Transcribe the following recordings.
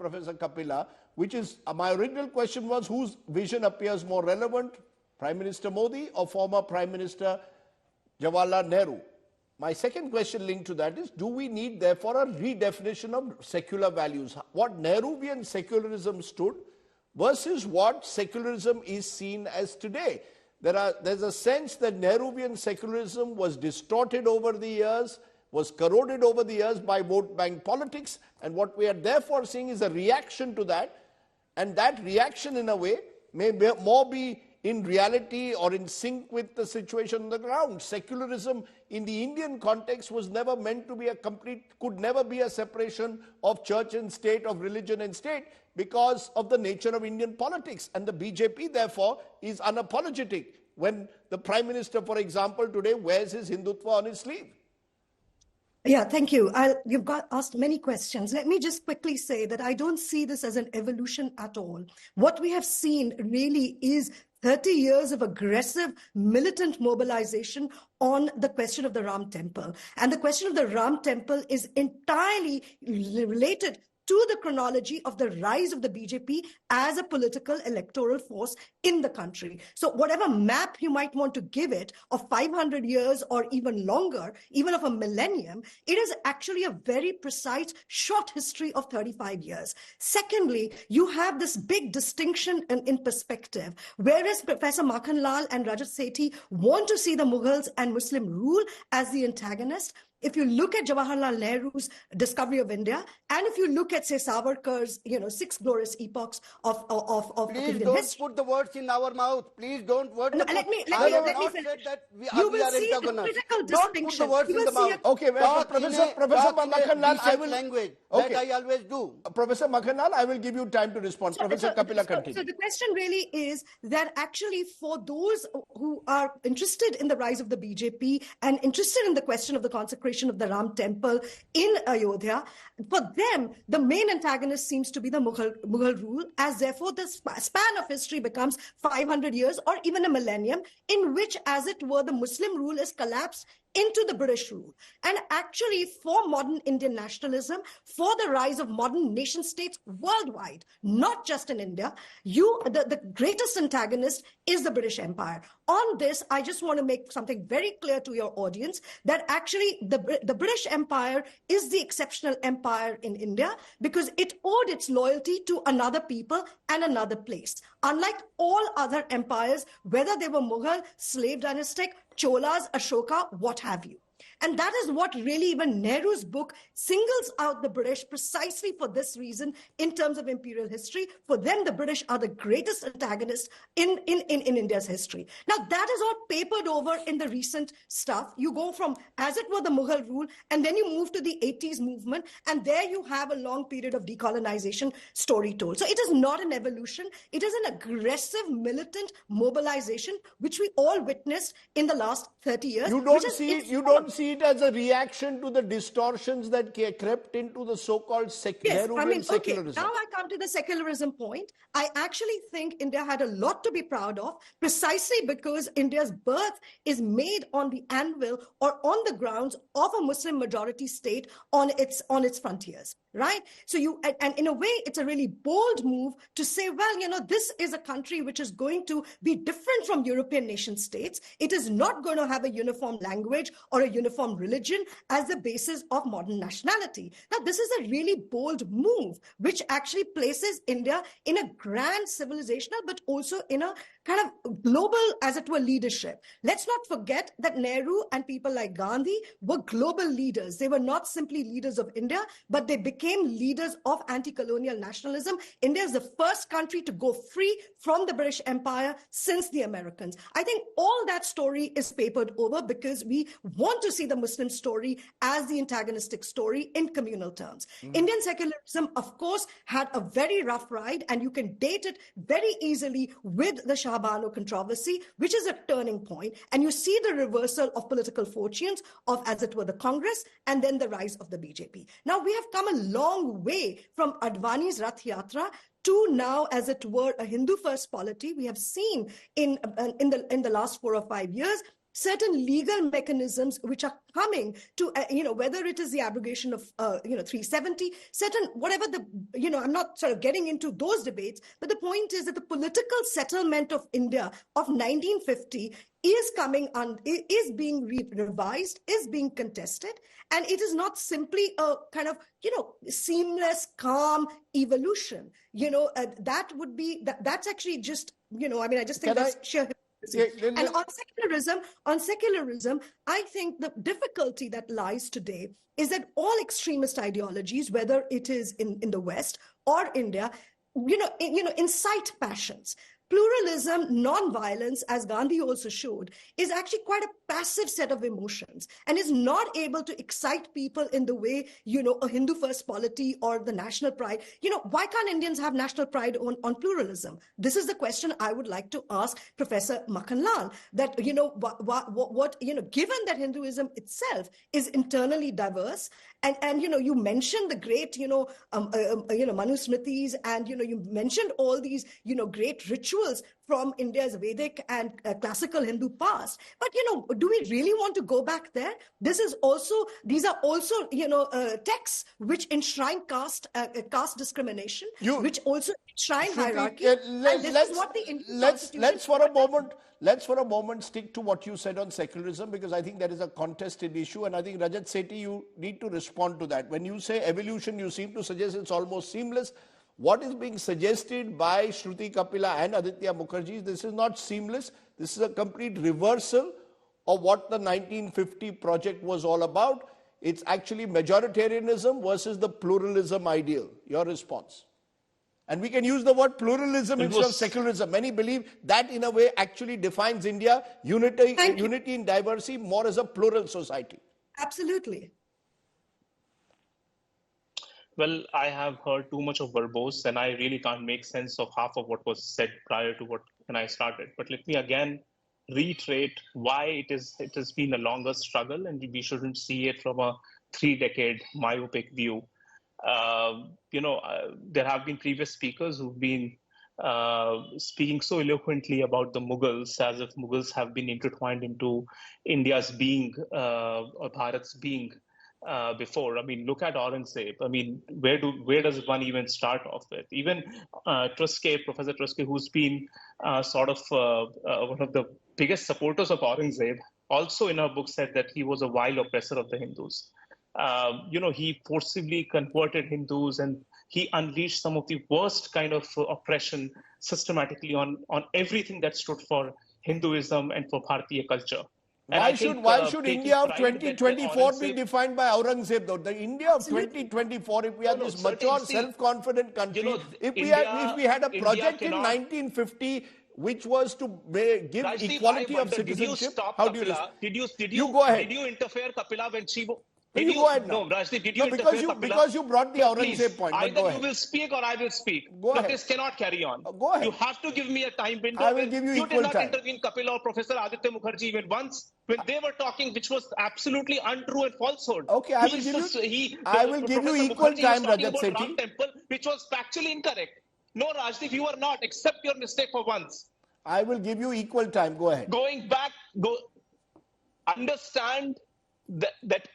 Professor Kapila, which is, my original question was, whose vision appears more relevant, Prime Minister Modi or former Prime Minister Jawaharlal Nehru? My second question linked to that is, do we need therefore a redefinition of secular values? What Nehruvian secularism stood versus what secularism is seen as today. There's a sense that Nehruvian secularism was distorted over the years, was corroded over the years by vote bank politics, and what we are therefore seeing is a reaction to that, and that reaction in a way may more be in reality or in sync with the situation on the ground. Secularism in the Indian context was never meant to be a complete, could never be a separation of church and state, of religion and state, because of the nature of Indian politics. And the BJP therefore is unapologetic when the Prime Minister, for example, today wears his Hindutva on his sleeve. Yeah, thank you. You've asked many questions. Let me just quickly say that I don't see this as an evolution at all. What we have seen really is 30 years of aggressive militant mobilization on the question of the Ram Temple. And the question of the Ram Temple is entirely related to the chronology of the rise of the BJP as a political electoral force in the country. So whatever map you might want to give it of 500 years or even longer, even of a millennium, it is actually a very precise short history of 35 years. Secondly, you have this big distinction in perspective. Whereas Professor Makhanlal and Rajat Sethi want to see the Mughals and Muslim rule as the antagonist, if you look at Jawaharlal Nehru's discovery of India, and if you look at, say, Savarkar's, 6 glorious epochs of Please Indian don't history. put the words in our mouth. Please don't. Let me finish. That we You will are see a antagonists. critical Don't distinction. put the words You in will the see mouth. Okay, Professor Makhanlal, I will language okay. that I always do. Professor Makhanlal, I will give you time to respond. Professor Kapila, continue. So the question really is that actually for those who are interested in the rise of the BJP and interested in the question of the consecration of the Ram Temple in Ayodhya, for them, the main antagonist seems to be the Mughal rule, as therefore the span of history becomes 500 years or even a millennium, in which, as it were, the Muslim rule is collapsed into the British rule. And actually, for modern Indian nationalism, for the rise of modern nation states worldwide, not just in India, the greatest antagonist is the British Empire. On this, I just want to make something very clear to your audience, that actually the British Empire is the exceptional empire in India because it owed its loyalty to another people and another place. Unlike all other empires, whether they were Mughal, slave dynastic, Cholas, Ashoka, what have you. And that is what really even Nehru's book singles out the British precisely for this reason in terms of imperial history. For them, the British are the greatest antagonists in India's history. Now, that is all papered over in the recent stuff. You go from, as it were, the Mughal rule, and then you move to the 80s movement, and there you have a long period of decolonization story told. So it is not an evolution. It is an aggressive militant mobilization, which we all witnessed in the last 30 years. You don't see it as a reaction to the distortions that crept into the so-called Nehruvian secularism. Okay, now I come to the secularism point. I actually think India had a lot to be proud of, precisely because India's birth is made on the anvil or on the grounds of a Muslim majority state on its frontiers. Right? So and in a way, it's a really bold move to say, well, this is a country which is going to be different from European nation states. It is not going to have a uniform language or a uniform religion as the basis of modern nationality. Now, this is a really bold move, which actually places India in a grand civilizational, but also in a kind of global, as it were, leadership. Let's not forget that Nehru and people like Gandhi were global leaders. They were not simply leaders of India, but they became leaders of anti-colonial nationalism. India is the first country to go free from the British Empire since the Americans. I think all that story is papered over because we want to see the Muslim story as the antagonistic story in communal terms. Indian secularism, of course, had a very rough ride, and you can date it very easily with the Shah Bano controversy, which is a turning point. And you see the reversal of political fortunes of, as it were, the Congress, and then the rise of the BJP. Now, we have come a long way from Advani's Rath Yatra to now, as it were, a Hindu-first polity. We have seen in the last 4 or 5 years certain legal mechanisms which are coming to, whether it is the abrogation of, 370, certain, whatever the, I'm not sort of getting into those debates, but the point is that the political settlement of India of 1950 is coming on, is being revised, is being contested, and it is not simply a kind of, seamless, calm evolution. That would be, that's actually just, I just think that's sheer. And on secularism, I think the difficulty that lies today is that all extremist ideologies, whether it is in the West or India, incite passions. Pluralism, non-violence, as Gandhi also showed, is actually quite a passive set of emotions and is not able to excite people in the way, a Hindu first polity or the national pride. Why can't Indians have national pride on pluralism? This is the question I would like to ask Professor Makhanlal, that, given that Hinduism itself is internally diverse, and you mentioned the great, Manusmritis, and, you mentioned all these, great rituals from India's Vedic and classical Hindu past. But, do we really want to go back there? These are also, texts which enshrine caste discrimination, which also enshrine hierarchy. And this is what the Indian Constitution. Let's for a moment stick to what you said on secularism, because I think that is a contested issue, and I think Rajat Sethi, you need to respond to that. When you say evolution, you seem to suggest it's almost seamless. What is being suggested by Shruti Kapila and Aditya Mukherjee, this is not seamless. This is a complete reversal of what the 1950 project was all about. It's actually majoritarianism versus the pluralism ideal. Your response? And we can use the word pluralism instead of secularism. Many believe that in a way actually defines India, unity in diversity, more as a plural society. Absolutely. Well, I have heard too much of verbose, and I really can't make sense of half of what was said prior to when I started. But let me again reiterate why it has been a longer struggle, and we shouldn't see it from a 3-decade myopic view. There have been previous speakers who've been speaking so eloquently about the Mughals, as if Mughals have been intertwined into India's being or Bharat's being before. I mean, look at Aurangzeb. I mean, where does one even start off with? Even Professor Truskay, who's been sort of one of the biggest supporters of Aurangzeb, also in her book said that he was a vile oppressor of the Hindus. He forcibly converted Hindus, and he unleashed some of the worst kind of oppression systematically on everything that stood for Hinduism and for Bharatiya culture. Why should India of 2024 be defined by Aurangzeb, though? The India of 2024, if we are this mature, self-confident country, if we had a project in 1950 which was to give Rajdeep, equality of citizenship, how do you respond? You go ahead. Did you interfere, Kapila, when she... You go ahead now. No, Rajdeep, did you interfere, Kapila? Because you brought the Aurangzeb point. Either you will speak or I will speak. But this cannot carry on. Go ahead. You have to give me a time window. I will give you equal time. You did not intervene, Kapila or Professor Aditya Mukherjee, even once when they were talking, which was absolutely untrue and falsehood. Okay, I will give you equal time, Rajat Sethi. Temple, which was factually incorrect. No, Rajdeep, you are not. Accept your mistake for once. I will give you equal time. Go ahead. Going back, understand that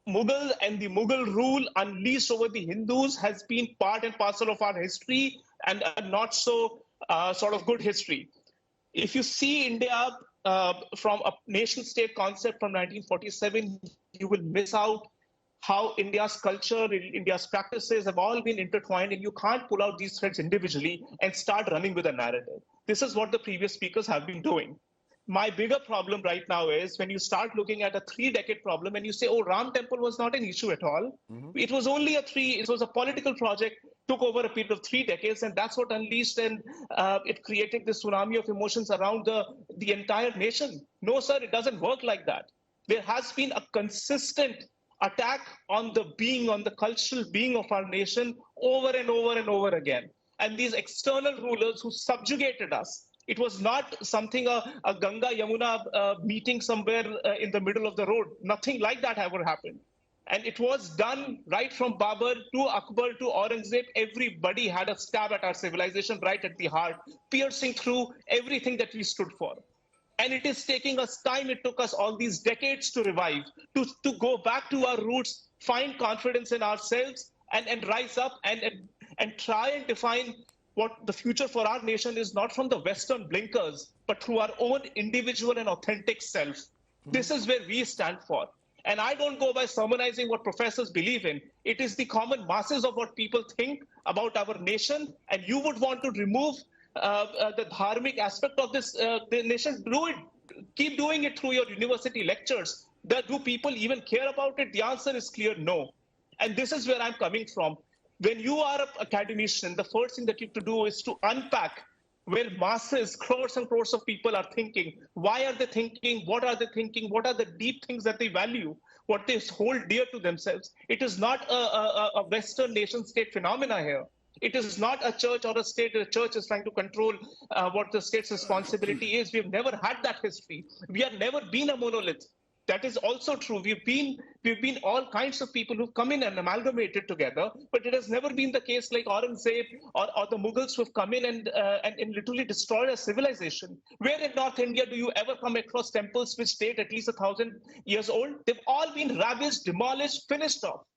Mughal and the Mughal rule unleashed over the Hindus has been part and parcel of our history, and a not so sort of good history. If you see India from a nation-state concept from 1947, you will miss out how India's culture, India's practices have all been intertwined, and you can't pull out these threads individually and start running with a narrative. This is what the previous speakers have been doing. My bigger problem right now is when you start looking at a 3-decade problem and you say, oh, Ram Temple was not an issue at all. It was only it was a political project, took over a period of 3 decades, and that's what unleashed, and it created this tsunami of emotions around the entire nation. No, sir, it doesn't work like that. There has been a consistent attack on the cultural being of our nation over and over and over again. And these external rulers who subjugated us, it was not something, a Ganga Yamuna meeting somewhere in the middle of the road. Nothing like that ever happened. And it was done right from Babur to Akbar to Aurangzeb. Everybody had a stab at our civilization right at the heart, piercing through everything that we stood for. And it is taking us time. It took us all these decades to revive, to go back to our roots, find confidence in ourselves, and rise up and try and define what the future for our nation is, not from the Western blinkers, but through our own individual and authentic self. This is where we stand for. And I don't go by sermonizing what professors believe in. It is the common masses of what people think about our nation. And you would want to remove the dharmic aspect of this the nation. Do it. Keep doing it through your university lectures. Do people even care about it? The answer is clear, no. And this is where I'm coming from. When you are an academician, the first thing that you have to do is to unpack where masses, crores and crores of people are thinking. Why are they thinking? What are they thinking? What are the deep things that they value? What they hold dear to themselves? It is not a Western nation-state phenomena here. It is not a church or a state. The church is trying to control what the state's responsibility is. We've never had that history. We have never been a monolith. That is also true. We've been all kinds of people who've come in and amalgamated together, but it has never been the case like Aurangzeb or the Mughals who've come in and literally destroyed a civilization. Where in North India do you ever come across temples which date at least 1,000 years old? They've all been ravaged, demolished, finished off.